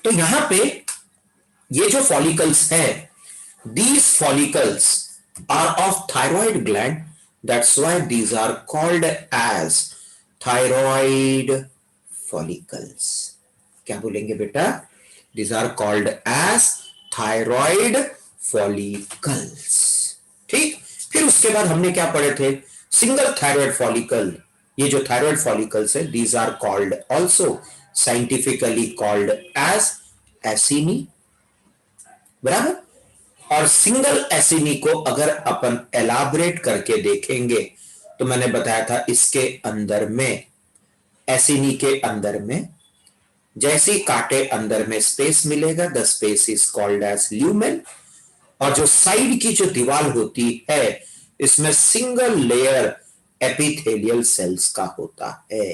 तो यहां पे ये जो फॉलिकल्स है, these follicles are of thyroid gland, that's why these are called as thyroid follicles. क्या बोलेंगे बेटा? These are called as thyroid follicles. ठीक, फिर उसके बाद हमने क्या पढ़े थे? सिंगल थायराइड फॉलिकल, ये जो थायराइड फॉलिकल्स है, these are called also scientifically called as acini, बराबर। और सिंगल एसिनी को अगर अपन एलाबरेट करके देखेंगे तो मैंने बताया था इसके अंदर में, एसिनी के अंदर में जैसे कांटे अंदर में स्पेस मिलेगा, the space is called as lumen. और जो साइड की जो दीवार होती है इसमें सिंगल लेयर एपिथेलियल सेल्स का होता है।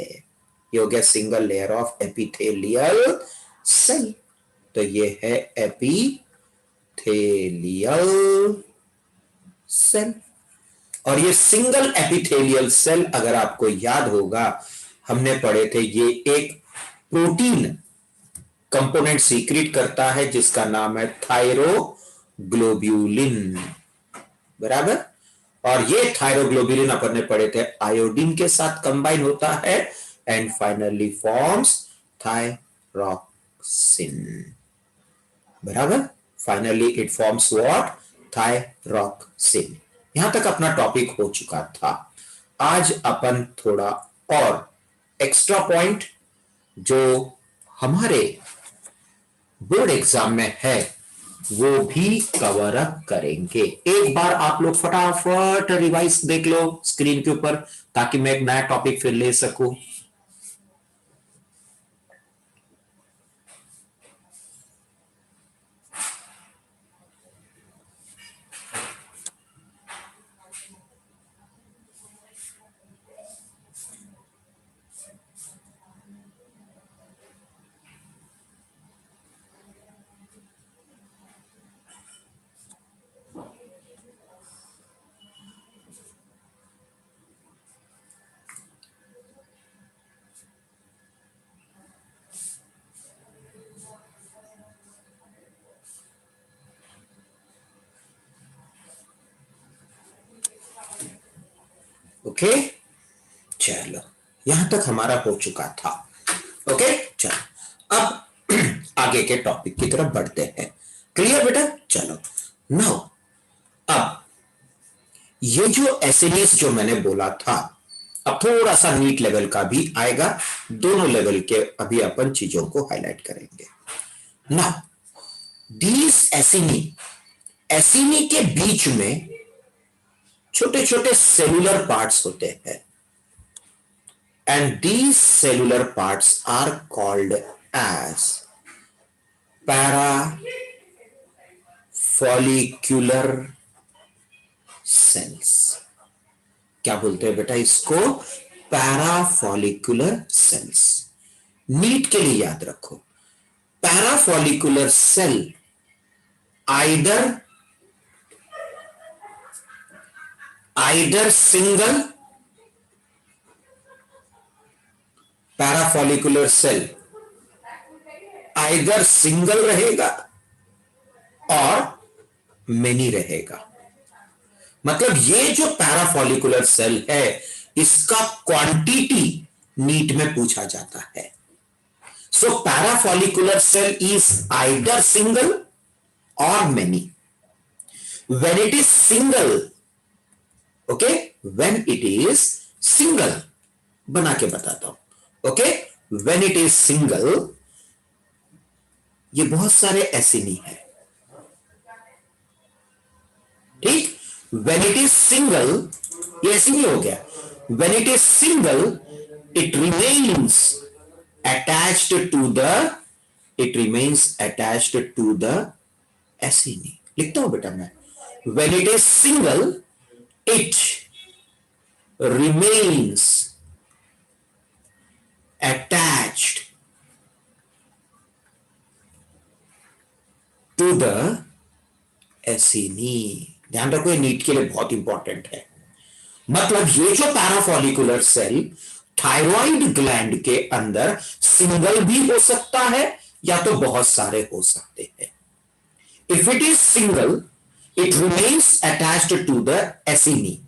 ये हो गया single layer of epithelial cell. तो ये है एपिथेलियल सेल। और ये सिंगल एपिथेलियल सेल अगर आपको याद होगा हमने पढ़े थे, ये एक प्रोटीन कंपोनेंट सीक्रेट करता है जिसका नाम है थायरोग्लोब्यूलिन, बराबर। और ये थायरोग्लोब्यूलिन अपन ने पढ़े थे आयोडीन के साथ कंबाइन होता है एंड फाइनली फॉर्म्स थायरोक्सिन, बराबर। Finally it forms what? Thyroxine. यहां तक अपना टॉपिक हो चुका था। आज अपन थोड़ा और एक्स्ट्रा पॉइंट जो हमारे बोर्ड एग्जाम में है वो भी कवर अप करेंगे। एक बार आप लोग फटाफट रिवाइज देख लो स्क्रीन के ऊपर ताकि मैं एक नया टॉपिक फिर ले सकूं। ओके, चलो यहां तक हमारा हो चुका था। ओके, चलो अब आगे के टॉपिक की तरफ बढ़ते हैं। क्लियर बेटा? चलो नाउ अब ये जो एसिडीज जो मैंने बोला था, अब थोड़ा सा नीट लेवल का भी आएगा, दोनों लेवल के अभी अपन चीजों को हाईलाइट करेंगे। नाउ दीज एसिनी, एसिनी के बीच में छोटे छोटे सेलुलर पार्ट्स होते हैं and these cellular parts are called as parafollicular cells. क्या बोलते हैं बेटा इसको? पैराफॉलिक्यूलर सेल्स। नीट के लिए याद रखो, parafollicular cell either single, parafollicular cell either single रहेगा और मेनी रहेगा। मतलब ये जो पैराफॉलिक्यूलर सेल है इसका क्वांटिटी नीट में पूछा जाता है। सो पैराफॉलिक्यूलर सेल इज आइदर सिंगल और many. When it is single, okay, when it is single, बना के बताता हूं। Okay, when it is single, ये बहुत सारे एसिनी है, ठीक। When it is single, ये ऐसे नहीं हो गया। When it is single, it remains attached to the acini। लिखता हूं बेटा मैं। When it is single, it remains attached to the acini। ध्यान रखो ये नीट के लिए बहुत इंपॉर्टेंट है। मतलब ये जो पैराफॉलिकुलर सेल थायराइड ग्लैंड के अंदर सिंगल भी हो सकता है या तो बहुत सारे हो सकते हैं। If it is single it remains attached to the acini,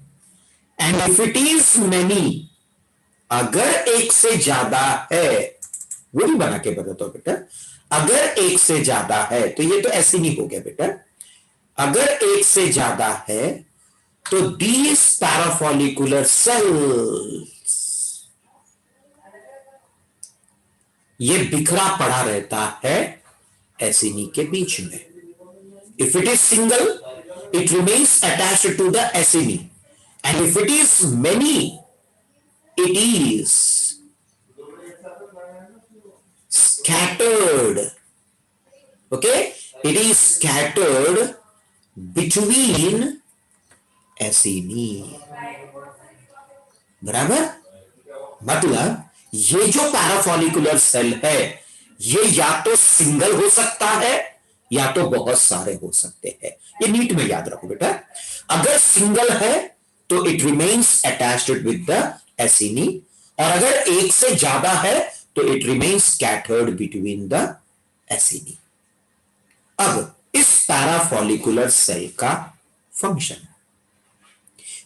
and if it is many, अगर एक से ज्यादा है, वो नहीं बना के बताता हूं बेटा, अगर एक से ज्यादा है तो ये तो एसिनी हो गया बेटा, अगर एक से ज्यादा है तो दीज पैराफॉलिकुलर सेल्स, ये बिखरा पड़ा रहता है एसिनी के बीच में। If it is single it remains attached to the acini, and if it is many it is scattered, okay, it is scattered between acini. बराबर, मतलब ये जो पैराफॉलिकुलर सेल है ये या तो सिंगल हो सकता है या तो बहुत सारे हो सकते हैं। ये नीट में याद रखो बेटा, अगर सिंगल है तो it remains attached with the acini, और अगर एक से ज्यादा है तो it remains scattered between the acini. अब इस पैराफॉलिकुलर सेल का फंक्शन,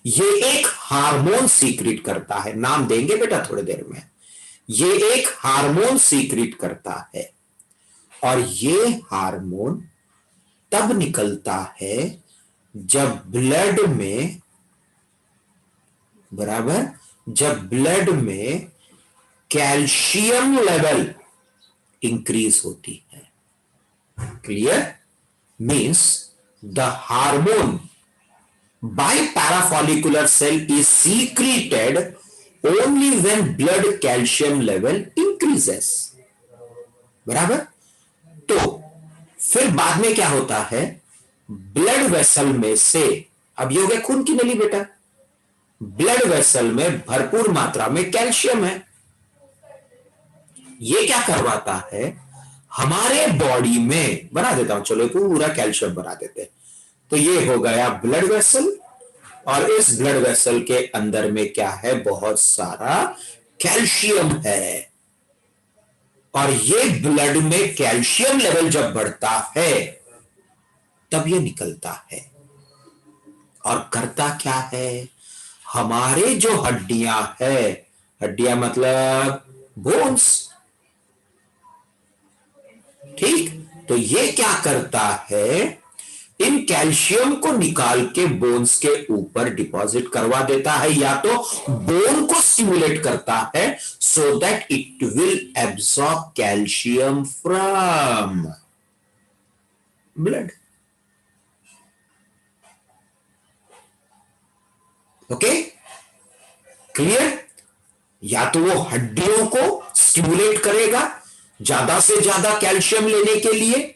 ये एक हार्मोन सीक्रेट करता है, नाम देंगे बेटा थोड़ी देर में। ये एक हार्मोन सीक्रेट करता है, और ये हार्मोन तब निकलता है जब ब्लड में, बराबर, जब ब्लड में कैल्शियम लेवल इंक्रीज होती है। Clear? Means the hormone by parafollicular cell is secreted only when blood calcium level increases। बराबर, तो फिर बाद में क्या होता है, ब्लड वेसल में से, अब ये हो गया खून की नली बेटा, ब्लड वेसल में भरपूर मात्रा में कैल्शियम है। ये क्या करवाता है, हमारे बॉडी में, बना देता हूं चलो पूरा कैल्शियम बना देते हैं, तो ये हो गया ब्लड वेसल, और इस ब्लड वेसल के अंदर में क्या है, बहुत सारा कैल्शियम है, और ये ब्लड में कैल्शियम लेवल जब बढ़ता है तब ये निकलता है, और करता क्या है, हमारे जो हड्डियां है, हड्डियां मतलब बोन्स, ठीक, तो ये क्या करता है, इन कैल्शियम को निकाल के बोन्स के ऊपर डिपॉजिट करवा देता है, या तो बोन को स्टिमुलेट करता है so that it will absorb calcium from blood. Okay, clear? या तो वो हड्डियों को स्टिमुलेट करेगा ज्यादा से ज्यादा कैल्शियम लेने के लिए,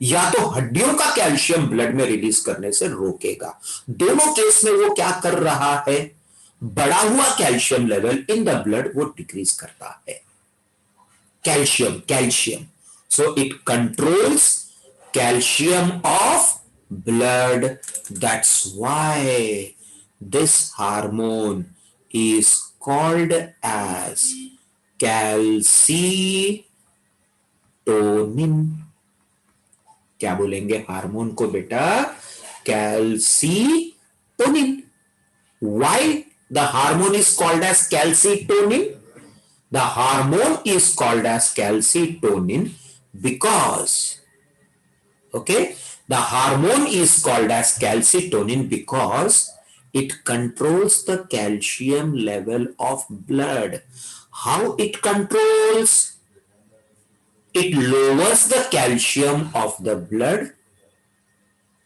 या तो हड्डियों का कैल्शियम ब्लड में रिलीज करने से रोकेगा। दोनों केस में वो क्या कर रहा है, बढ़ा हुआ calcium level in the blood वो डिक्रीज करता है। Calcium, so it controls calcium of blood, that's why this hormone is called as calcitonin. क्या बोलेंगे हार्मोन को बेटा, calcitonin. Why the hormone is called as calcitonin? The hormone is called as calcitonin because, okay, the hormone is called as calcitonin because it controls the calcium level of blood. How it controls? It lowers the calcium of the blood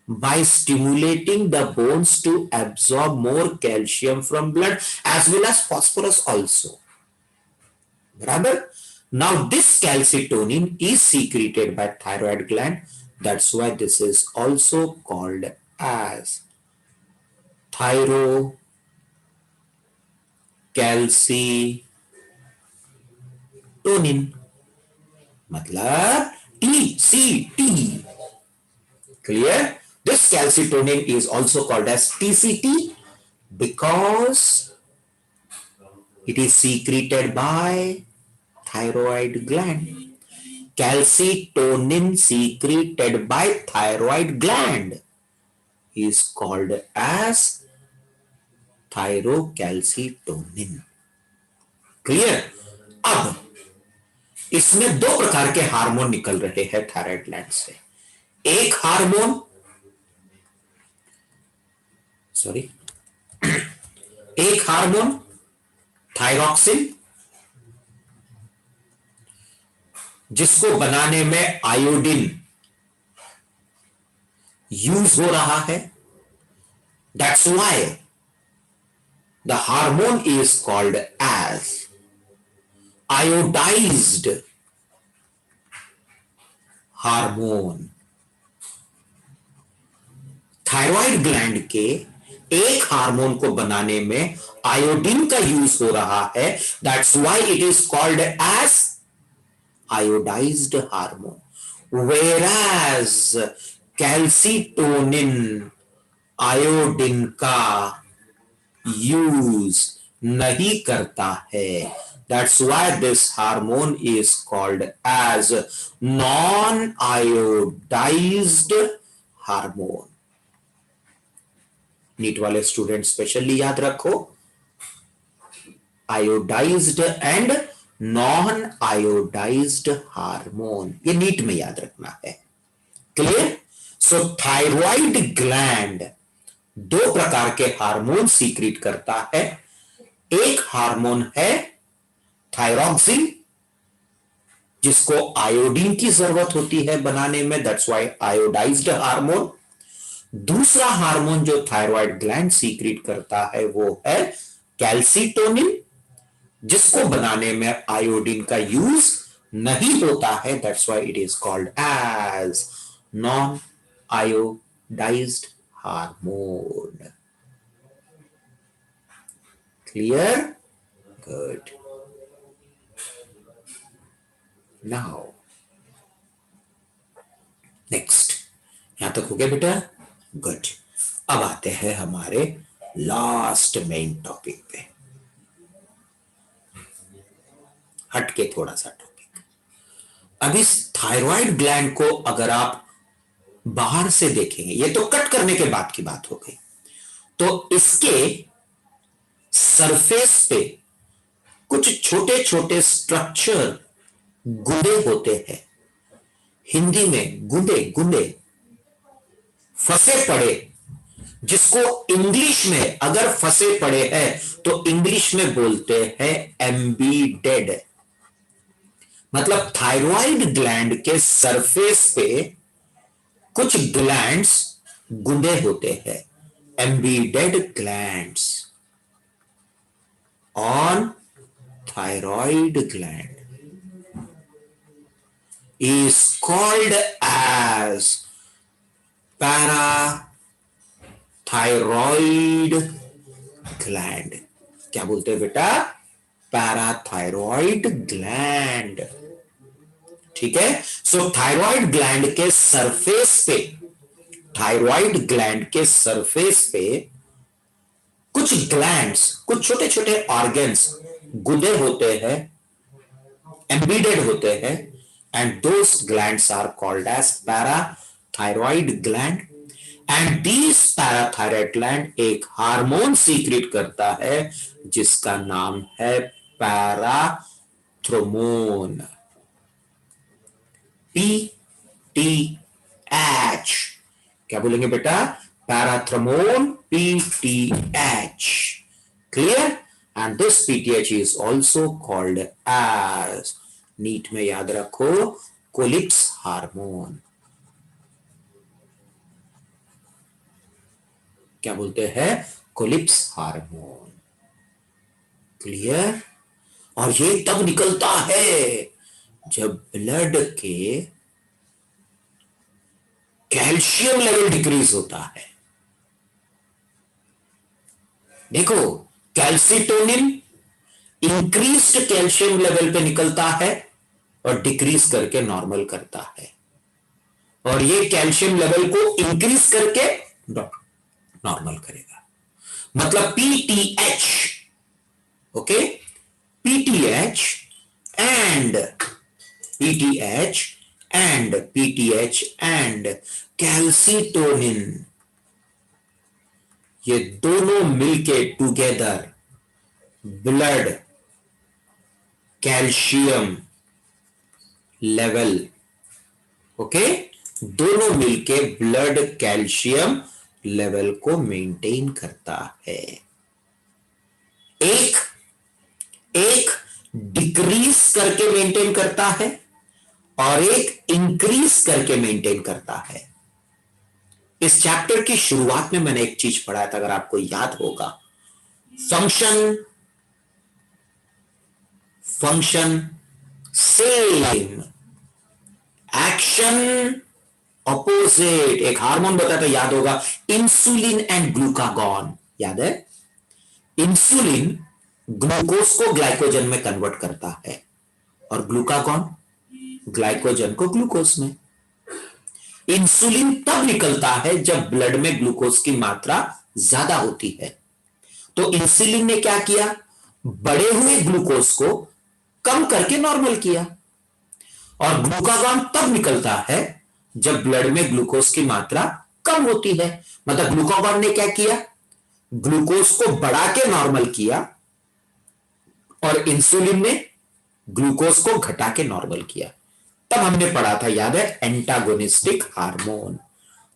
by stimulating the bones to absorb more calcium from blood as well as phosphorus also. Barabar? Now this calcitonin is secreted by thyroid gland. That's why this is also called as thyrocalcitonin, मतलब TCT. Clear? This calcitonin is also called as TCT because it is secreted by thyroid gland. calcitonin secreted by thyroid gland is called as thyrocalcitonin. Clear? अब इसमें दो प्रकार के hormone निकल रहे हैं thyroid gland से। एक हार्मोन एक हार्मोन थायरॉक्सिन, जिसको बनाने में आयोडीन यूज हो रहा है। That's why the hormone is called as iodised hormone. Thyroid gland के एक हार्मोन को बनाने में आयोडीन का यूज हो रहा है। That's why it is called as iodised hormone. Whereas calcitonin iodine का यूज नहीं करता है। That's why this hormone is called as non iodised hormone. NEET वाले स्टूडेंट स्पेशली याद रखो, iodised and non iodised hormone, ये नीट में याद रखना है। क्लियर? सो थायराइड ग्लैंड दो प्रकार के हार्मोन सीक्रेट करता है। एक हार्मोन है थायरॉक्सिन, जिसको आयोडीन की जरूरत होती है बनाने में, दैट्स व्हाई आयोडाइज्ड हार्मोन। दूसरा हार्मोन जो थायराइड ग्लैंड सीक्रेट करता है वो है कैल्सिटोनिन, जिसको बनाने में आयोडीन का यूज नहीं होता है। That's why it is called as non iodised hormone. Clear? Good. Now next, यहां तक हो गया बेटा? गुड। अब आते हैं हमारे लास्ट मेन टॉपिक पे, हटके थोड़ा सा टॉपिक। अब इस थायराइड ग्लैंड को अगर आप बाहर से देखेंगे, ये तो कट करने के बाद की बात हो गई, तो इसके सरफेस पे कुछ छोटे छोटे स्ट्रक्चर गुंदे होते हैं। हिंदी में गुंदे गुंदे फंसे पड़े, जिसको इंग्लिश में अगर फंसे पड़े हैं तो इंग्लिश में बोलते हैं एम्बीडेड। मतलब थायराइड ग्लैंड के सरफेस पे कुछ ग्लैंड्स गुंदे होते हैं, embedded glands on thyroid gland is called as parathyroid gland। क्या बोलते हैं बेटा? Parathyroid gland. ठीक है? सो थायराइड ग्लैंड के सरफेस पे, थायराइड ग्लैंड के सरफेस पे कुछ ग्लैंड्स, कुछ छोटे छोटे ऑर्गन्स गुंदे होते हैं, एम्बीडेड होते हैं, and those glands are called as parathyroid gland। and these parathyroid gland एक हार्मोन सीक्रेट करता है जिसका नाम है पैराथ्रोमोन, PTH। क्या बोलेंगे बेटा? Parathormone, PTH। Clear? and this PTH is also called as, NEET में याद रखो, कोलिप्स हार्मोन। क्या बोलते हैं? Collip's hormone. क्लियर? और ये तब निकलता है जब ब्लड के कैल्शियम लेवल डिक्रीज होता है। देखो, कैल्सिटोनिन इंक्रीज्ड कैल्शियम लेवल पे निकलता है और डिक्रीज करके नॉर्मल करता है, और ये कैल्शियम लेवल को इंक्रीज करके नॉर्मल करेगा। मतलब PTH, okay, PTH and PTH and calcitonin, ये दोनों मिलके together blood calcium level, okay, दोनों मिलके ब्लड कैल्शियम लेवल को मेंटेन करता है। एक एक डिक्रीज करके मेंटेन करता है और एक इंक्रीज करके मेंटेन करता है। इस चैप्टर की शुरुआत में मैंने एक चीज पढ़ा था, अगर आपको याद होगा, फंक्शन सेम, एक्शन अपोजिट। एक हार्मोन बताया था, याद होगा, इंसुलिन एंड ग्लूकागॉन, याद है? इंसुलिन ग्लूकोज को ग्लाइकोजन में कन्वर्ट करता है और ग्लूकागॉन ग्लाइकोजन को ग्लूकोज में। इंसुलिन तब निकलता है जब ब्लड में ग्लूकोज की मात्रा ज्यादा होती है। तो इंसुलिन ने क्या किया, बढ़े हुए ग्लूकोज को कम करके नॉर्मल किया। और ग्लूकागॉन तब निकलता है जब ब्लड में ग्लूकोज की मात्रा कम होती है। मतलब ग्लूकागॉन ने क्या किया, ग्लूकोज को बढ़ा के नॉर्मल किया और इंसुलिन ने ग्लूकोज को घटा के नॉर्मल किया। तब हमने पढ़ा था, याद है, एंटागोनिस्टिक हार्मोन।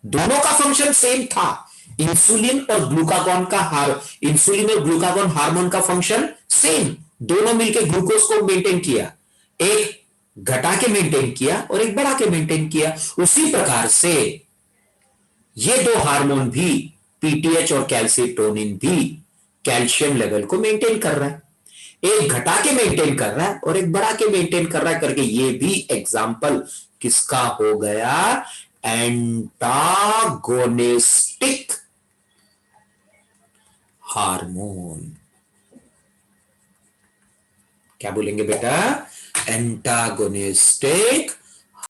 दोनों का फंक्शन सेम था। इंसुलिन और ग्लूकागॉन हार्मोन का फंक्शन सेम, दोनों मिलकर ग्लूकोज को मेंटेन किया, एक घटा के मेंटेन किया और एक बढ़ा के मेंटेन किया। उसी प्रकार से ये दो हार्मोन भी, पीटीएच और कैल्सिटोनिन भी, कैल्शियम लेवल को मेंटेन कर रहा है। एक घटा के मेंटेन कर रहा है और एक बढ़ा के मेंटेन कर रहा है करके, ये भी एग्जाम्पल किसका हो गया, एंटागोनिस्टिक हार्मोन। क्या बोलेंगे बेटा, एंटागोनिस्टिक